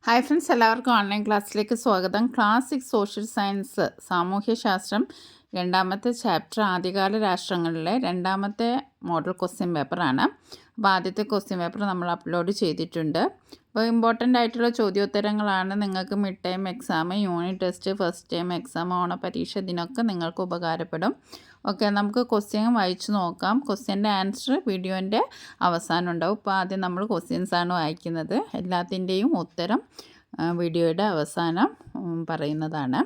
Hi friends, എല്ലാവർക്കും online ക്ലാസ്സിലേക്ക് സ്വാഗതം. ക്ലാസിക് സോഷ്യൽ സയൻസ് സാമൂഹ്യശാസ്ത്രം രണ്ടാമത്തെ ചാപ്റ്റർ ആദ്യകാല രാഷ്ട്രങ്ങളിലെ രണ്ടാമത്തെ മോഡൽ ക്വസ്റ്റ്യൻ പേപ്പറാണ്. അപ്പോൾ ആദ്യത്തെ ക്വസ്റ്റ്യൻ പേപ്പർ നമ്മൾ അപ്ലോഡ് ചെയ്തിട്ടുണ്ട്. അപ്പോൾ ഇമ്പോർട്ടൻ്റ് ആയിട്ടുള്ള ചോദ്യോത്തരങ്ങളാണ്. നിങ്ങൾക്ക് mid time exam, unit test, first time exam, ഓണപരീക്ഷ, ഇതിനൊക്കെ നിങ്ങൾക്ക് ഉപകാരപ്പെടും. ഓക്കെ, നമുക്ക് ക്വസ്റ്റ്യൻ വായിച്ചു നോക്കാം. ക്വസ്റ്റ്യൻ്റെ ആൻസർ വീഡിയോൻ്റെ അവസാനം ഉണ്ടാവും. ഇപ്പോൾ ആദ്യം നമ്മൾ ക്വസ്റ്റ്യൻസാണ് വായിക്കുന്നത്. എല്ലാത്തിൻ്റെയും ഉത്തരം വീഡിയോയുടെ അവസാനം പറയുന്നതാണ്.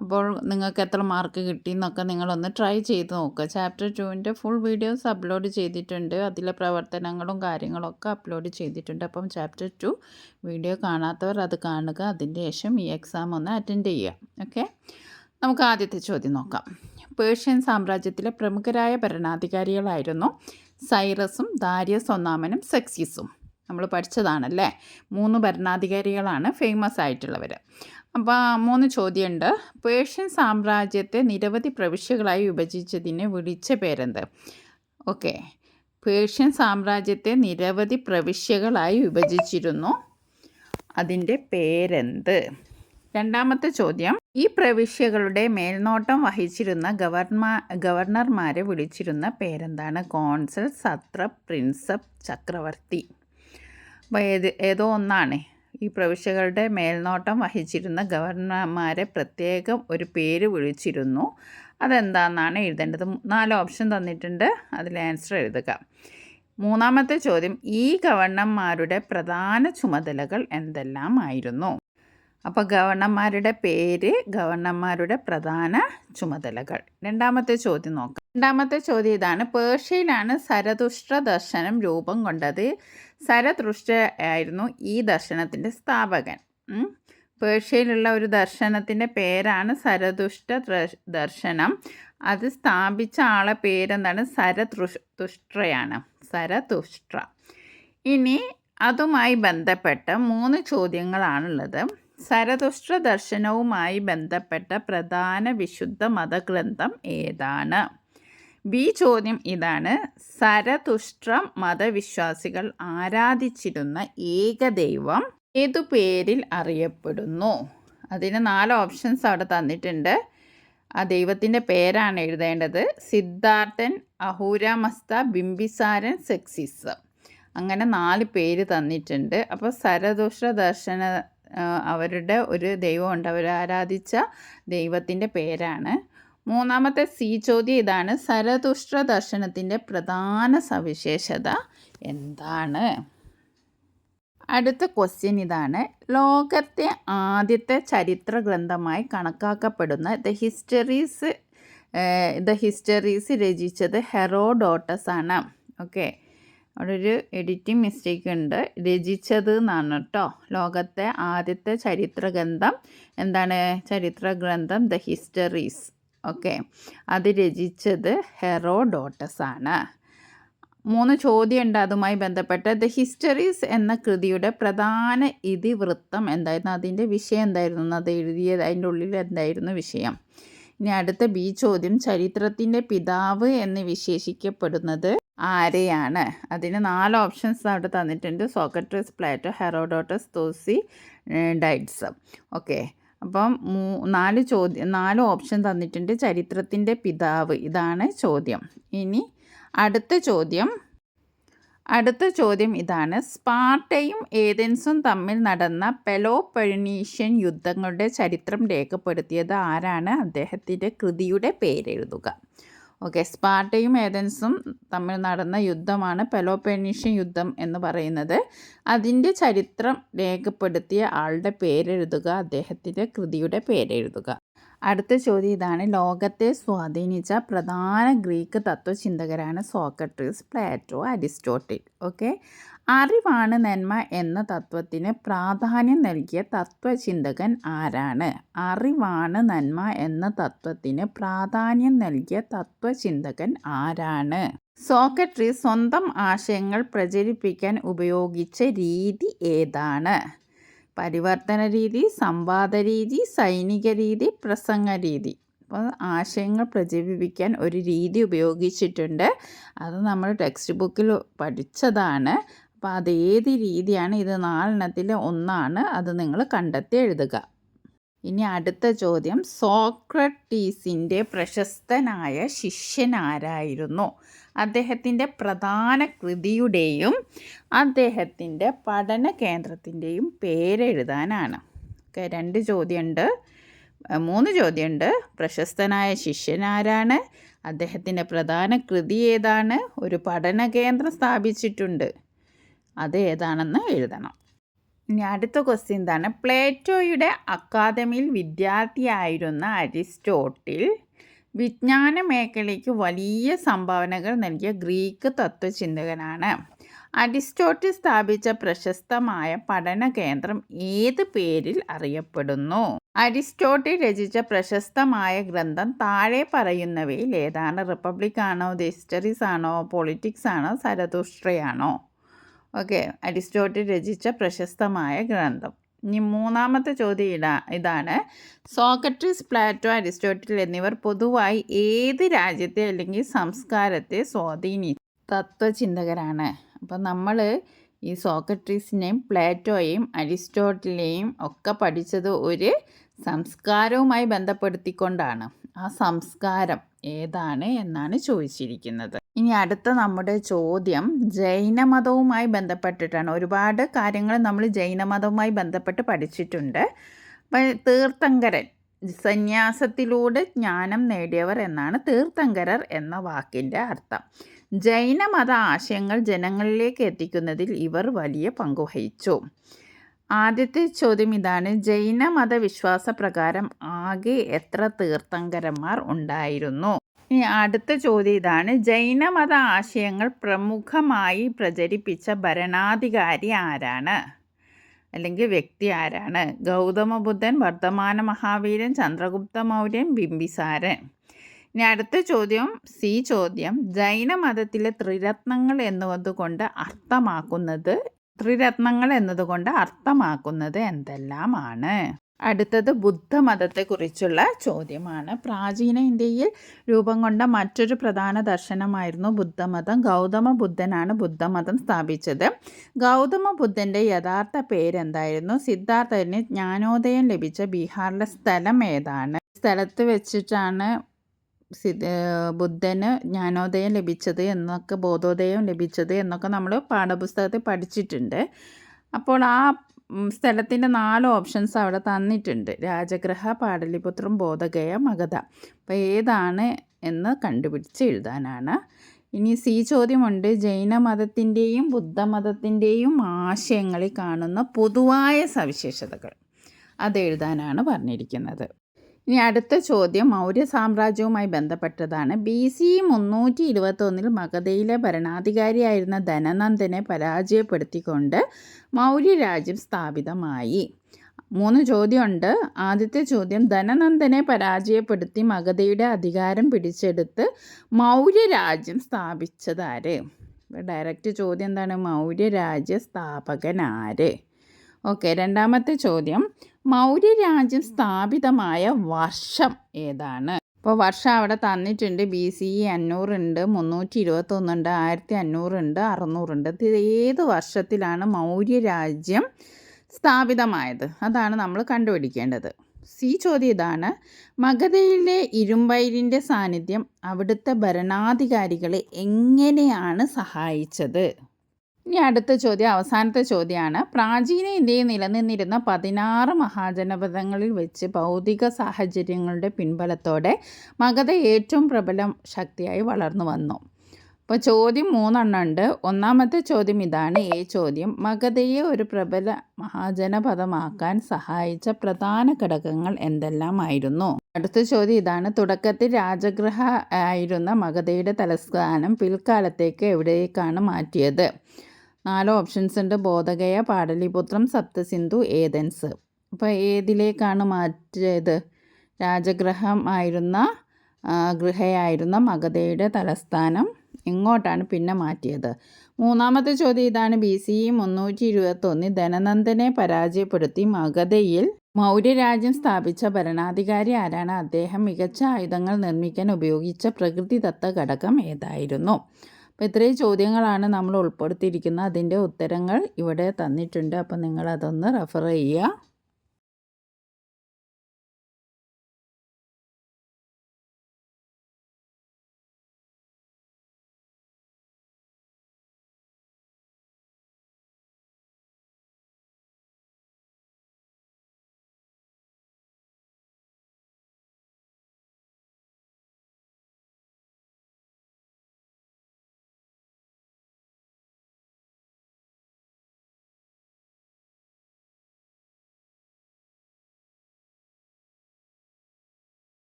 അപ്പോൾ നിങ്ങൾക്ക് എത്ര മാർക്ക് കിട്ടി എന്നൊക്കെ നിങ്ങളൊന്ന് ട്രൈ ചെയ്ത് നോക്കുക. ചാപ്റ്റർ 2ൻ്റെ ഫുൾ വീഡിയോസ് അപ്ലോഡ് ചെയ്തിട്ടുണ്ട്. അതിലെ പ്രവർത്തനങ്ങളും കാര്യങ്ങളൊക്കെ അപ്ലോഡ് ചെയ്തിട്ടുണ്ട്. അപ്പം ചാപ്റ്റർ 2 വീഡിയോ കാണാത്തവർ അത് കാണുക. അതിൻ്റെ ശേഷം ഈ എക്സാം ഒന്ന് അറ്റൻഡ് ചെയ്യുക. ഓക്കെ, നമുക്ക് ആദ്യത്തെ ചോദ്യം നോക്കാം. പേർഷ്യൻ സാമ്രാജ്യത്തിലെ പ്രമുഖരായ ഭരണാധികാരികളായിരുന്നു സൈറസും ദാരിയസ് ഒന്നാമനും സെക്സിസും. നമ്മൾ പഠിച്ചതാണല്ലേ. 3 ഭരണാധികാരികളാണ് ഫേമസ് ആയിട്ടുള്ളവർ. അപ്പോൾ 3 ചോദ്യമുണ്ട്. പേർഷ്യൻ സാമ്രാജ്യത്തെ നിരവധി പ്രവിശ്യകളായി വിഭജിച്ചതിനെ വിളിച്ച പേരെന്ത്? ഓക്കെ, പേർഷ്യൻ സാമ്രാജ്യത്തെ നിരവധി പ്രവിശ്യകളായി വിഭജിച്ചിരുന്നു, അതിൻ്റെ പേരെന്ത്? രണ്ടാമത്തെ ചോദ്യം, ഈ പ്രവിശ്യകളുടെ മേൽനോട്ടം വഹിച്ചിരുന്ന ഗവർണർമാരെ വിളിച്ചിരുന്ന പേരെന്താണ്? കോൺസൽ, സത്രപ്, പ്രിൻസപ്പ്, ചക്രവർത്തി. അപ്പോൾ ഏതോ ഒന്നാണ്. ഈ പ്രവിശ്യകളുടെ മേൽനോട്ടം വഹിച്ചിരുന്ന ഗവർണർമാരെ പ്രത്യേകം ഒരു പേര് വിളിച്ചിരുന്നു. അതെന്താണെന്നാണ് എഴുതേണ്ടത്. 4 ഓപ്ഷൻ തന്നിട്ടുണ്ട്, അതിൽ ആൻസർ എഴുതുക. മൂന്നാമത്തെ ചോദ്യം, ഈ ഗവർണർമാരുടെ പ്രധാന ചുമതലകൾ എന്തെല്ലാം ആയിരുന്നു? അപ്പോൾ ഗവർണർമാരുടെ പേര്, ഗവർണർമാരുടെ പ്രധാന ചുമതലകൾ. രണ്ടാമത്തെ ചോദ്യം നോക്കാം. രണ്ടാമത്തെ ചോദ്യം ഇതാണ്. പേർഷ്യയിലാണ് സരതുഷ്ട്ര ദർശനം രൂപം കൊണ്ടത്. സരതുഷ്ട്ര ആയിരുന്നു ഈ ദർശനത്തിൻ്റെ സ്ഥാപകൻ. പേർഷ്യയിലുള്ള ഒരു ദർശനത്തിൻ്റെ പേരാണ് സരതുഷ്ട്ര ദർശനം. അത് സ്ഥാപിച്ച ആളെ പേരെന്താണ്? സരതുഷ്ട്രയാണ്. സരതുഷ്ട്ര. ഇനി അതുമായി ബന്ധപ്പെട്ട 3 ചോദ്യങ്ങളാണുള്ളത്. സരതുഷ്ട്ര ദർശനവുമായി ബന്ധപ്പെട്ട പ്രധാന വിശുദ്ധ മതഗ്രന്ഥം ഏതാണ്? ബി ചോദ്യം ഇതാണ്. സരതുഷ്ട്ര മതവിശ്വാസികൾ ആരാധിച്ചിരുന്ന ഏകദൈവം ഏതു പേരിൽ അറിയപ്പെടുന്നു? അതിന് 4 ഓപ്ഷൻസ് അവിടെ തന്നിട്ടുണ്ട്. ആ ദൈവത്തിൻ്റെ പേരാണ് എഴുതേണ്ടത്. സിദ്ധാർത്ഥൻ, അഹൂരാമസ്ത, ബിംബിസാരൻ, സെക്സിസ്. അങ്ങനെ 4 പേര് തന്നിട്ടുണ്ട്. അപ്പോൾ സരതുഷ്ട്ര ദർശന അവരുടെ ഒരു ദൈവമുണ്ട്, അവർ ആരാധിച്ച ദൈവത്തിൻ്റെ പേരാണ്. മൂന്നാമത്തെ സി ചോദ്യം ഇതാണ്. സരതുഷ്ട്ര ദർശനത്തിൻ്റെ പ്രധാന സവിശേഷത എന്താണ്? അടുത്ത ക്വസ്റ്റ്യൻ ഇതാണ്. ലോകത്തെ ആദ്യത്തെ ചരിത്ര ഗ്രന്ഥമായി കണക്കാക്കപ്പെടുന്ന ദ ഹിസ്റ്ററീസ് രചിച്ചത് ഹെറോഡോട്ടസ് ആണ്. ഓക്കെ, അവിടെ ഒരു എഡിറ്റിംഗ് മിസ്റ്റേക്ക് ഉണ്ട്. രചിച്ചത് എന്നാണ് കേട്ടോ. ലോകത്തെ ആദ്യത്തെ ചരിത്ര ഗ്രന്ഥം എന്താണ്? ചരിത്ര ഗ്രന്ഥം ദ ഹിസ്റ്ററീസ്. ഓക്കെ, അത് രചിച്ചത് ഹെറോഡോട്ടസ് ആണ്. 3 ചോദ്യമുണ്ട് അതുമായി ബന്ധപ്പെട്ട്. ദ ഹിസ്റ്ററീസ് എന്ന കൃതിയുടെ പ്രധാന ഇതിവൃത്തം എന്തായിരുന്നു? അതിൻ്റെ വിഷയം എന്തായിരുന്നു? അത് എഴുതിയത് അതിൻ്റെ ഉള്ളിൽ എന്തായിരുന്നു വിഷയം? ഇനി അടുത്ത ബി ചോദ്യം, ചരിത്രത്തിൻ്റെ പിതാവ് എന്ന് വിശേഷിക്കപ്പെടുന്നത് ആരെയാണ്? അതിന് 4 ഓപ്ഷൻസ് അവിടെ തന്നിട്ടുണ്ട്. Socrates, Plato, Herodotus, Thucydides. Okay, അപ്പം 4 ഓപ്ഷൻ തന്നിട്ടുണ്ട്. ചരിത്രത്തിൻ്റെ പിതാവ്, ഇതാണ് ചോദ്യം. ഇനി അടുത്ത ചോദ്യം ഇതാണ്. സ്പാർട്ടയും ഏതൻസും തമ്മിൽ നടന്ന പെലോപ്പൊണീഷ്യൻ യുദ്ധങ്ങളുടെ ചരിത്രം രേഖപ്പെടുത്തിയത് ആരാണ്? അദ്ദേഹത്തിൻ്റെ കൃതിയുടെ പേരെഴുതുക. ഓക്കെ, സ്പാർട്ടയും ഏതൻസും തമ്മിൽ നടന്ന യുദ്ധമാണ് പെലോപ്പൊണീഷ്യൻ യുദ്ധം എന്ന് പറയുന്നത്. അതിൻ്റെ ചരിത്രം രേഖപ്പെടുത്തിയ ആളുടെ പേരെഴുതുക, അദ്ദേഹത്തിൻ്റെ കൃതിയുടെ പേരെഴുതുക. അടുത്ത ചോദ്യം ഇതാണ്. ലോകത്തെ സ്വാധീനിച്ച പ്രധാന ഗ്രീക്ക് തത്വചിന്തകരാണ് സോക്രട്ടീസ്, പ്ലേറ്റോ, അരിസ്റ്റോട്ടിൽ. ഓക്കെ, അറിവാണ് നന്മ എന്ന തത്വത്തിന് പ്രാധാന്യം നൽകിയ തത്വചിന്തകൻ ആരാണ്? അറിവാണ് നന്മ എന്ന തത്വത്തിന് പ്രാധാന്യം നൽകിയ തത്വചിന്തകൻ ആരാണ്? സോക്രട്ടീസ് സ്വന്തം ആശയങ്ങൾ പ്രചരിപ്പിക്കാൻ ഉപയോഗിച്ച രീതി ഏതാണ്? പരിവർത്തന രീതി, സംവാദ രീതി, സൈനിക രീതി, പ്രസംഗ രീതി. അപ്പോൾ ആശയങ്ങൾ പ്രചരിപ്പിക്കാൻ ഒരു രീതി ഉപയോഗിച്ചിട്ടുണ്ട്. അത് നമ്മൾ ടെക്സ്റ്റ് ബുക്കിൽ പഠിച്ചതാണ്. അപ്പോൾ അതേത് രീതിയാണ്? ഇത് 4 ഒന്നാണ്. അത് നിങ്ങൾ കണ്ടെത്തി എഴുതുക. ഇനി അടുത്ത ചോദ്യം, സോക്രട്ടീസിൻ്റെ പ്രശസ്തനായ ശിഷ്യൻ ആരായിരുന്നു? അദ്ദേഹത്തിൻ്റെ പ്രധാന കൃതിയുടെയും അദ്ദേഹത്തിൻ്റെ പഠന കേന്ദ്രത്തിൻ്റെയും പേരെഴുതാനാണ്. ഓക്കെ, 2 ചോദ്യമുണ്ട്, 3 ചോദ്യമുണ്ട്. പ്രശസ്തനായ ശിഷ്യൻ ആരാണ്? അദ്ദേഹത്തിൻ്റെ പ്രധാന കൃതി ഏതാണ്? ഒരു പഠന കേന്ദ്രം സ്ഥാപിച്ചിട്ടുണ്ട്, അത് ഏതാണെന്ന് എഴുതണം. ഇനി അടുത്ത ക്വസ്റ്റ്യൻ എന്താണ്? പ്ലേറ്റോയുടെ അക്കാദമിയിൽ വിദ്യാർത്ഥിയായിരുന്ന അരിസ്റ്റോട്ടിൽ വിജ്ഞാന മേഖലയ്ക്ക് വലിയ സംഭാവനകൾ നൽകിയ ഗ്രീക്ക് തത്വചിന്തകനാണ്. അരിസ്റ്റോട്ടിൽ സ്ഥാപിച്ച പ്രശസ്തമായ പഠന കേന്ദ്രം ഏത് പേരിൽ അറിയപ്പെടുന്നു? അരിസ്റ്റോട്ടിൽ രചിച്ച പ്രശസ്തമായ ഗ്രന്ഥം താഴെ പറയുന്നവയിൽ ഏതാണ്? റിപ്പബ്ലിക് ആണോ, ദി ഹിസ്റ്ററീസ് ആണോ, പൊളിറ്റിക്സ് ആണോ, സരതുഷ്ട്രയാണോ? ഓക്കെ, അരിസ്റ്റോട്ടിൽ രചിച്ച പ്രശസ്തമായ ഗ്രന്ഥം. ഇനി 3ാമത്തെ ചോദ്യം ഇതാണ്. സോക്രട്ടീസ്, പ്ലാറ്റോ, അരിസ്റ്റോട്ടിൽ എന്നിവർ പൊതുവായി ഏത് രാജ്യത്തെ അല്ലെങ്കിൽ സംസ്കാരത്തെ സ്വാധീനിച്ച തത്വചിന്തകരാണ്? അപ്പം നമ്മൾ ഈ സോക്രട്ടീസിനെയും പ്ലാറ്റോയെയും അരിസ്റ്റോട്ടിലെയും ഒക്കെ പഠിച്ചത് ഒരു സംസ്കാരവുമായി ബന്ധപ്പെടുത്തിക്കൊണ്ടാണ്. ആ സംസ്കാരം ഏതാണ് എന്നാണ് ചോദിച്ചിരിക്കുന്നത്. ഇനി അടുത്ത നമ്മുടെ ചോദ്യം ജൈനമതവുമായി ബന്ധപ്പെട്ടിട്ടാണ്. ഒരുപാട് കാര്യങ്ങൾ നമ്മൾ ജൈനമതവുമായി ബന്ധപ്പെട്ട് പഠിച്ചിട്ടുണ്ട്. അപ്പം തീർത്ഥങ്കരൻ, സന്യാസത്തിലൂടെ ജ്ഞാനം നേടിയവർ എന്നാണ് തീർത്ഥങ്കരർ എന്ന വാക്കിൻ്റെ അർത്ഥം. ജൈനമത ആശയങ്ങൾ ജനങ്ങളിലേക്ക് എത്തിക്കുന്നതിൽ ഇവർ വലിയ പങ്കുവഹിച്ചു. ആദ്യത്തെ ചോദ്യം ഇതാണ്. ജൈനമത വിശ്വാസപ്രകാരം ആകെ എത്ര തീർത്ഥങ്കരന്മാർ ഉണ്ടായിരുന്നു? ഇനി അടുത്ത ചോദ്യം ഇതാണ്. ജൈനമത ആശയങ്ങൾ പ്രമുഖമായി പ്രചരിപ്പിച്ച ഭരണാധികാരി ആരാണ്, അല്ലെങ്കിൽ വ്യക്തി ആരാണ്? ഗൗതമ ബുദ്ധൻ, വർദ്ധമാന മഹാവീരൻ, ചന്ദ്രഗുപ്ത മൗര്യൻ, ബിംബിസാരൻ. ഇനി അടുത്ത ചോദ്യം, സി ചോദ്യം. ജൈനമതത്തിലെ ത്രിരത്നങ്ങൾ എന്നതുകൊണ്ട് അർത്ഥമാക്കുന്നത് എന്തെല്ലാമാണ്? അടുത്തത് ബുദ്ധമതത്തെക്കുറിച്ചുള്ള ചോദ്യമാണ്. പ്രാചീന ഇന്ത്യയിൽ രൂപം കൊണ്ട മറ്റൊരു പ്രധാന ദർശനമായിരുന്നു ബുദ്ധമതം. ഗൗതമ ബുദ്ധനാണ് ബുദ്ധമതം സ്ഥാപിച്ചത്. ഗൗതമ ബുദ്ധൻ്റെ യഥാർത്ഥ പേരെന്തായിരുന്നു? സിദ്ധാർത്ഥന് ജ്ഞാനോദയം ലഭിച്ച ബീഹാറിലെ സ്ഥലം ഏതാണ്? സ്ഥലത്ത് വെച്ചിട്ടാണ് ബുദ്ധന് ജ്ഞാനോദയം ലഭിച്ചത് എന്നൊക്കെ, ബോധോദയം ലഭിച്ചത് എന്നൊക്കെ നമ്മൾ പാഠപുസ്തകത്തിൽ പഠിച്ചിട്ടുണ്ട്. അപ്പോൾ ആ സ്ഥലത്തിൻ്റെ 4 ഓപ്ഷൻസ് അവിടെ തന്നിട്ടുണ്ട്. രാജഗൃഹ, പാടലിപുത്രം, ബോധഗയ, മഗധ. അപ്പോൾ ഏതാണ് എന്ന് കണ്ടുപിടിച്ച് എഴുതാനാണ്. ഇനി സി ചോദ്യമുണ്ട്. ജൈനമതത്തിൻ്റെയും ബുദ്ധമതത്തിൻ്റെയും ആശയങ്ങളിൽ കാണുന്ന പൊതുവായ സവിശേഷതകൾ അത് എഴുതാനാണ് പറഞ്ഞിരിക്കുന്നത്. ഇനി അടുത്ത ചോദ്യം മൗര്യ സാമ്രാജ്യവുമായി ബന്ധപ്പെട്ടതാണ്. BC 321 മഗധയിലെ ഭരണാധികാരിയായിരുന്ന ധനനന്ദനെ പരാജയപ്പെടുത്തിക്കൊണ്ട് മൗര്യരാജ്യം സ്ഥാപിതമായി. 3 ചോദ്യമുണ്ട്. ആദ്യത്തെ ചോദ്യം, ധനനന്ദനെ പരാജയപ്പെടുത്തി മഗധയുടെ അധികാരം പിടിച്ചെടുത്ത് മൗര്യരാജ്യം സ്ഥാപിച്ചതാര്? ഡയറക്റ്റ് ചോദ്യം എന്താണ്? മൗര്യരാജ്യ സ്ഥാപകനാര്? ഓക്കെ, 2ാമത്തെ ചോദ്യം, മൗര്യരാജ്യം സ്ഥാപിതമായ വർഷം ഏതാണ്? ഇപ്പോൾ വർഷം അവിടെ തന്നിട്ടുണ്ട്. BC 500 ഉണ്ട്, 321 ഉണ്ട്, 1500 ഉണ്ട്, 600 ഉണ്ട്. ഇത് ഏത് വർഷത്തിലാണ് മൗര്യരാജ്യം സ്ഥാപിതമായത്? അതാണ് നമ്മൾ കണ്ടുപിടിക്കേണ്ടത്. സി ചോദ്യം ഇതാണ്. മഗധയിലെ ഇരുമ്പയിരിൻ്റെ സാന്നിധ്യം അവിടുത്തെ ഭരണാധികാരികളെ എങ്ങനെയാണ് സഹായിച്ചത്? ഇനി അടുത്ത ചോദ്യം, അവസാനത്തെ ചോദ്യമാണ്. പ്രാചീന ഇന്ത്യയിൽ നിലനിന്നിരുന്ന 16 മഹാജനപദങ്ങളിൽ വെച്ച് ഭൗതിക സാഹചര്യങ്ങളുടെ പിൻബലത്തോടെ മഗധ ഏറ്റവും പ്രബല ശക്തിയായി വളർന്നു വന്നു. അപ്പോൾ ചോദ്യം 3 ഉണ്ട്. 1ാമത്തെ ചോദ്യം ഇതാണ്. എ ചോദ്യം, മഗധയെ ഒരു പ്രബല മഹാജനപദമാക്കാൻ സഹായിച്ച പ്രധാന ഘടകങ്ങൾ എന്തെല്ലാമായിരുന്നു? അടുത്ത ചോദ്യം ഇതാണ്. തുടക്കത്തിൽ രാജഗൃഹ ആയിരുന്ന മഗധയുടെ തലസ്ഥാനം പിൽക്കാലത്തേക്ക് എവിടേക്കാണ് മാറ്റിയത്? 4 ഓപ്ഷൻസ് ഉണ്ട്. ബോധഗയ, പാടലിപുത്രം, സപ്തസിന്ധു, ഏതൻസ്. അപ്പോൾ ഏതിലേക്കാണ് മാറ്റിയത്? ഗൃഹയായിരുന്ന മഗധയുടെ തലസ്ഥാനം എങ്ങോട്ടാണ് പിന്നെ മാറ്റിയത്? 3ാമത്തെ ചോദ്യം ഇതാണ്. BC 321 ധനനന്ദനെ പരാജയപ്പെടുത്തി മഗധയിൽ മൗര്യരാജ്യം സ്ഥാപിച്ച ഭരണാധികാരി ആരാണ്? അദ്ദേഹം മികച്ച ആയുധങ്ങൾ നിർമ്മിക്കാൻ ഉപയോഗിച്ച പ്രകൃതിദത്ത ഘടകം ഏതായിരുന്നു? അപ്പോൾ ഇത്രയും ചോദ്യങ്ങളാണ് നമ്മൾ ഉൾപ്പെടുത്തിയിരിക്കുന്നത്. അതിൻ്റെ ഉത്തരങ്ങൾ ഇവിടെ തന്നിട്ടുണ്ട്. അപ്പോൾ നിങ്ങളതൊന്ന് റെഫർ ചെയ്യുക.